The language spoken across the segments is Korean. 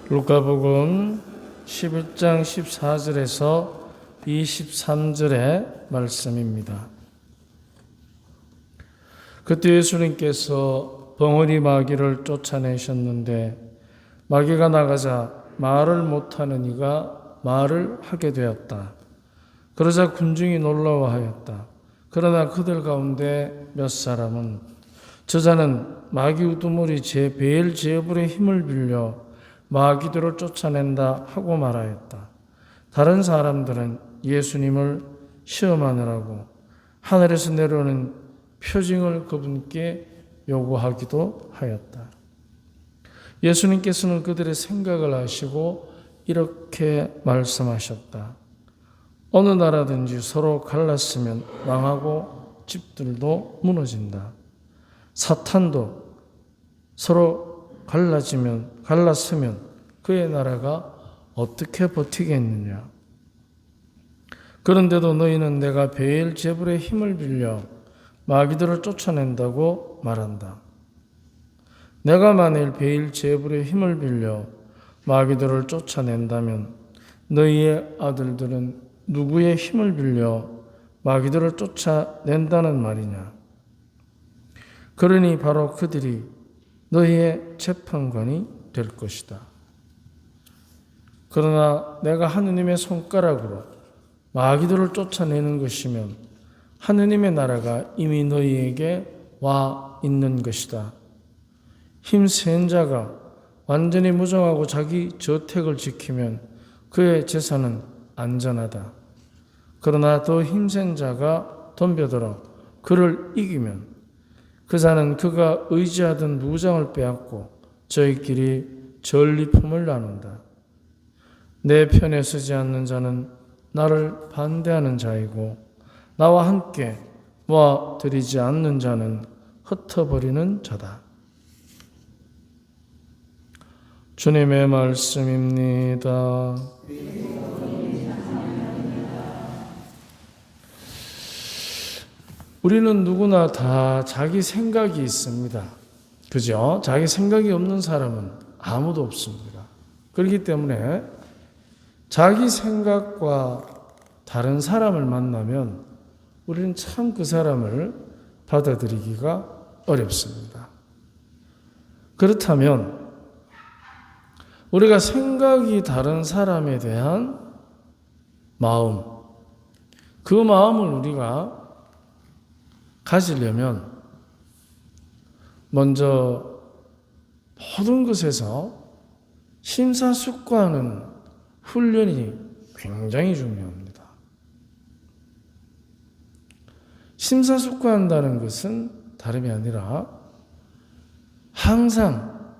루카복음 11장 14절에서 23절의 말씀입니다. 그때 예수님께서 벙어리 마귀를 쫓아내셨는데 마귀가 나가자 말을 못하는 이가 말을 하게 되었다. 그러자 군중이 놀라워하였다. 그러나 그들 가운데 몇 사람은 저자는 마귀 우두머리 제 베엘제불의 힘을 빌려 마귀들을 쫓아낸다 하고 말하였다. 다른 사람들은 예수님을 시험하느라고 하늘에서 내려오는 표징을 그분께 요구하기도 하였다. 예수님께서는 그들의 생각을 아시고 이렇게 말씀하셨다. 어느 나라든지 서로 갈랐으면 망하고 집들도 무너진다. 사탄도 서로 갈랐으면 그의 나라가 어떻게 버티겠느냐. 그런데도 너희는 내가 베엘제불의 힘을 빌려 마귀들을 쫓아낸다고 말한다. 내가 만일 베엘제불의 힘을 빌려 마귀들을 쫓아낸다면 너희의 아들들은 누구의 힘을 빌려 마귀들을 쫓아낸다는 말이냐. 그러니 바로 그들이 너희의 재판관이 될 것이다. 그러나 내가 하느님의 손가락으로 마귀들을 쫓아내는 것이면 하느님의 나라가 이미 너희에게 와 있는 것이다. 힘센 자가 완전히 무정하고 자기 저택을 지키면 그의 재산은 안전하다. 그러나 더 힘센 자가 덤벼들어 그를 이기면 그 자는 그가 의지하던 무장을 빼앗고 저희끼리 전리품을 나눈다. 내 편에 서지 않는 자는 나를 반대하는 자이고 나와 함께 모아들이지 않는 자는 흩어버리는 자다. 주님의 말씀입니다. 우리는 누구나 다 자기 생각이 있습니다. 그죠? 자기 생각이 없는 사람은 아무도 없습니다. 그렇기 때문에 자기 생각과 다른 사람을 만나면 우리는 참 그 사람을 받아들이기가 어렵습니다. 그렇다면 우리가 생각이 다른 사람에 대한 마음, 그 마음을 우리가 가지려면 먼저 모든 것에서 심사숙고하는 훈련이 굉장히 중요합니다. 심사숙고한다는 것은 다름이 아니라 항상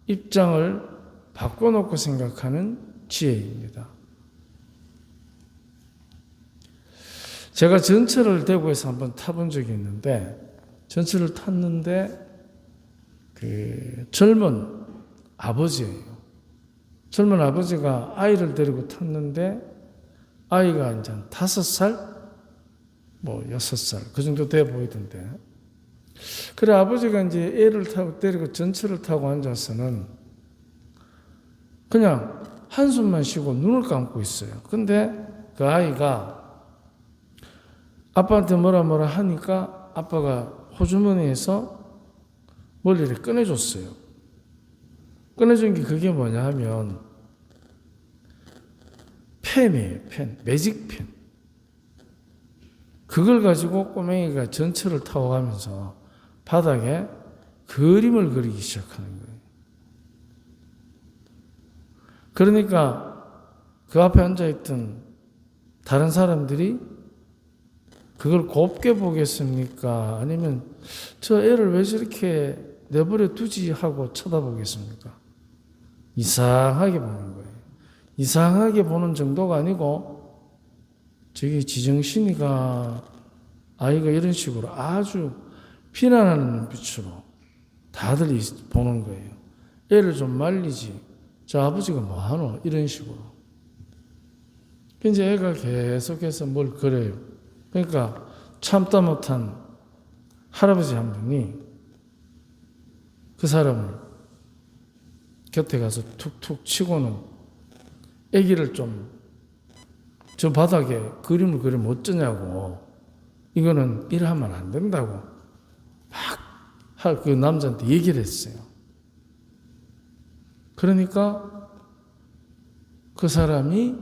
입장을 바꿔놓고 생각하는 지혜입니다. 제가 전철을 대구에서 한번 타본 적이 있는데 전철을 탔는데 그 젊은 아버지예요. 젊은 아버지가 아이를 데리고 탔는데 아이가 이제 5살, 6살 그 정도 돼 보이던데. 그래 아버지가 이제 애를 타고 데리고 전철을 타고 앉아서는 그냥 한숨만 쉬고 눈을 감고 있어요. 근데 그 아이가 아빠한테 뭐라 하니까 아빠가 호주머니에서 멀리를 꺼내줬어요. 꺼내준 게 그게 뭐냐 하면 펜이에요. 펜, 매직펜. 그걸 가지고 꼬맹이가 전철을 타고 가면서 바닥에 그림을 그리기 시작하는 거예요. 그러니까 그 앞에 앉아있던 다른 사람들이 그걸 곱게 보겠습니까? 아니면 저 애를 왜 저렇게 내버려 두지 하고 쳐다보겠습니까? 이상하게 보는 거예요. 이상하게 보는 정도가 아니고 저기 지정신이가 아이가 이런 식으로 아주 비난하는 눈빛으로 다들 보는 거예요. 애를 좀 말리지. 저 아버지가 뭐하노? 이런 식으로. 이제 애가 계속해서 뭘 그래요. 그러니까 참다 못한 할아버지 한 분이 그 사람을 곁에 가서 툭툭 치고는 아기를 좀 저 바닥에 그림을 그리면 어쩌냐고, 이거는 일하면 안 된다고 막 그 남자한테 얘기를 했어요. 그러니까 그 사람이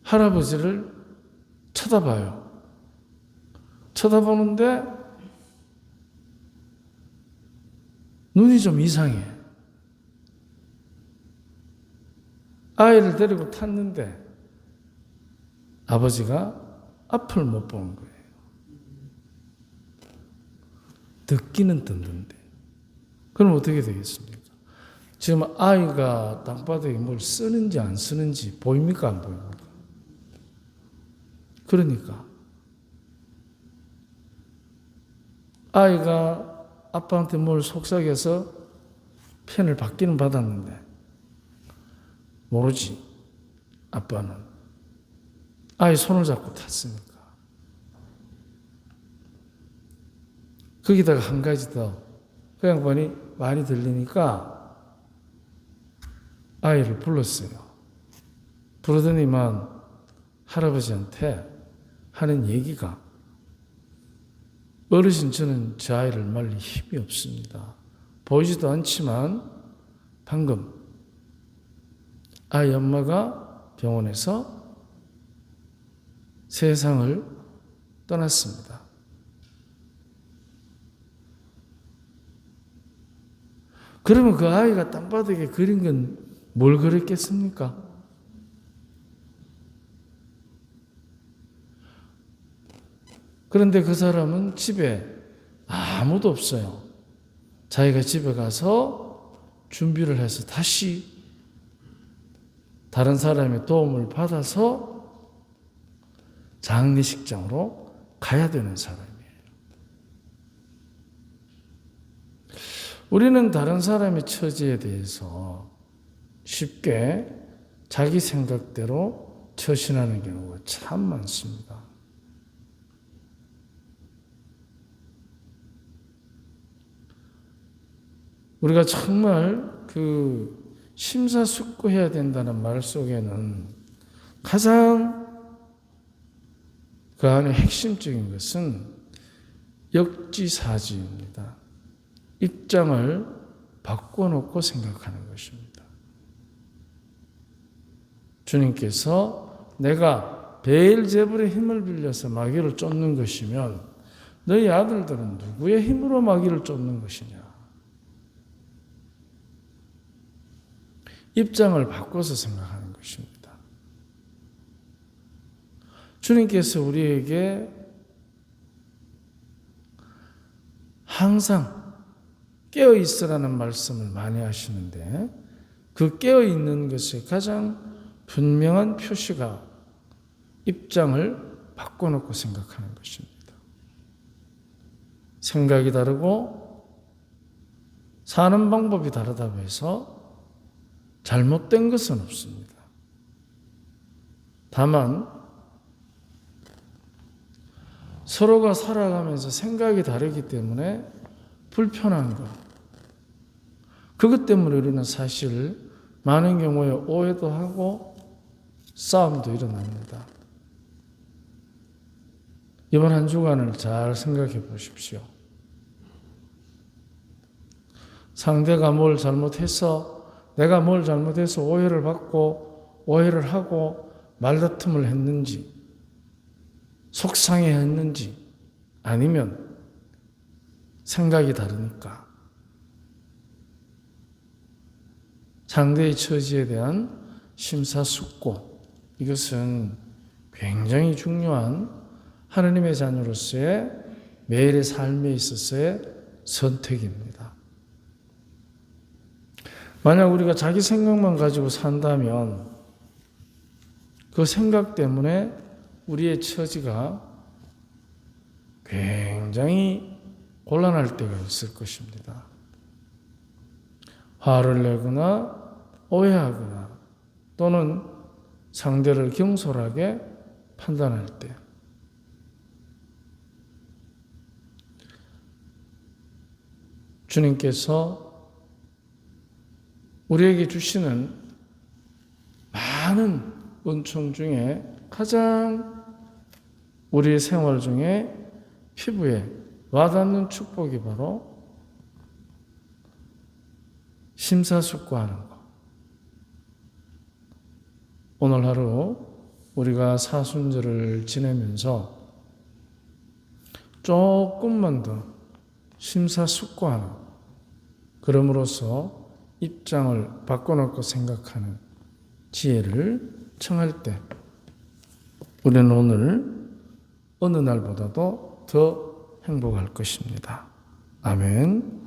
할아버지를 쳐다봐요. 쳐다보는데 눈이 좀 이상해. 아이를 데리고 탔는데 아버지가 앞을 못 보는 거예요. 듣기는 듣는데. 그럼 어떻게 되겠습니까? 지금 아이가 땅바닥에 뭘 쓰는지 안 쓰는지 보입니까? 안 보입니까? 그러니까 아이가 아빠한테 뭘 속삭여서 펜을 받기는 받았는데 모르지. 아빠는 아이 손을 잡고 탔으니까. 거기다가 한 가지 더, 그 양반이 많이 들리니까 아이를 불렀어요. 부르더니만 할아버지한테 하는 얘기가, 어르신 저는 제 아이를 말릴 힘이 없습니다. 보이지도 않지만 방금 아이 엄마가 병원에서 세상을 떠났습니다. 그러면 그 아이가 땅바닥에 그린 건 뭘 그렸겠습니까? 그런데 그 사람은 집에 아무도 없어요. 자기가 집에 가서 준비를 해서 다시 다른 사람의 도움을 받아서 장례식장으로 가야 되는 사람이에요. 우리는 다른 사람의 처지에 대해서 쉽게 자기 생각대로 처신하는 경우가 참 많습니다. 우리가 정말 그 심사숙고해야 된다는 말 속에는 가장 그 안에 핵심적인 것은 역지사지입니다. 입장을 바꿔놓고 생각하는 것입니다. 주님께서 내가 베엘제불의 힘을 빌려서 마귀를 쫓는 것이면 너희 아들들은 누구의 힘으로 마귀를 쫓는 것이냐? 입장을 바꿔서 생각하는 것입니다. 주님께서 우리에게 항상 깨어 있으라는 말씀을 많이 하시는데, 그 깨어 있는 것의 가장 분명한 표시가 입장을 바꿔놓고 생각하는 것입니다. 생각이 다르고 사는 방법이 다르다고 해서 잘못된 것은 없습니다. 다만 서로가 살아가면서 생각이 다르기 때문에 불편한 것, 그것 때문에 우리는 사실 많은 경우에 오해도 하고 싸움도 일어납니다. 이번 한 주간을 잘 생각해 보십시오. 상대가 뭘 잘못해서, 내가 뭘 잘못해서 오해를 받고 오해를 하고 말다툼을 했는지, 속상해 했는지, 아니면 생각이 다르니까 상대의 처지에 대한 심사숙고, 이것은 굉장히 중요한 하나님의 자녀로서의 매일의 삶에 있어서의 선택입니다. 만약 우리가 자기 생각만 가지고 산다면 그 생각 때문에 우리의 처지가 굉장히 곤란할 때가 있을 것입니다. 화를 내거나 오해하거나 또는 상대를 경솔하게 판단할 때, 주님께서 우리에게 주시는 많은 은총 중에 가장 우리의 생활 중에 피부에 와닿는 축복이 바로 심사숙고하는 것. 오늘 하루 우리가 사순절을 지내면서 조금만 더 심사숙고하는, 그럼으로써 입장을 바꿔놓고 생각하는 지혜를 청할 때 우리는 오늘 어느 날보다도 더 행복할 것입니다. 아멘.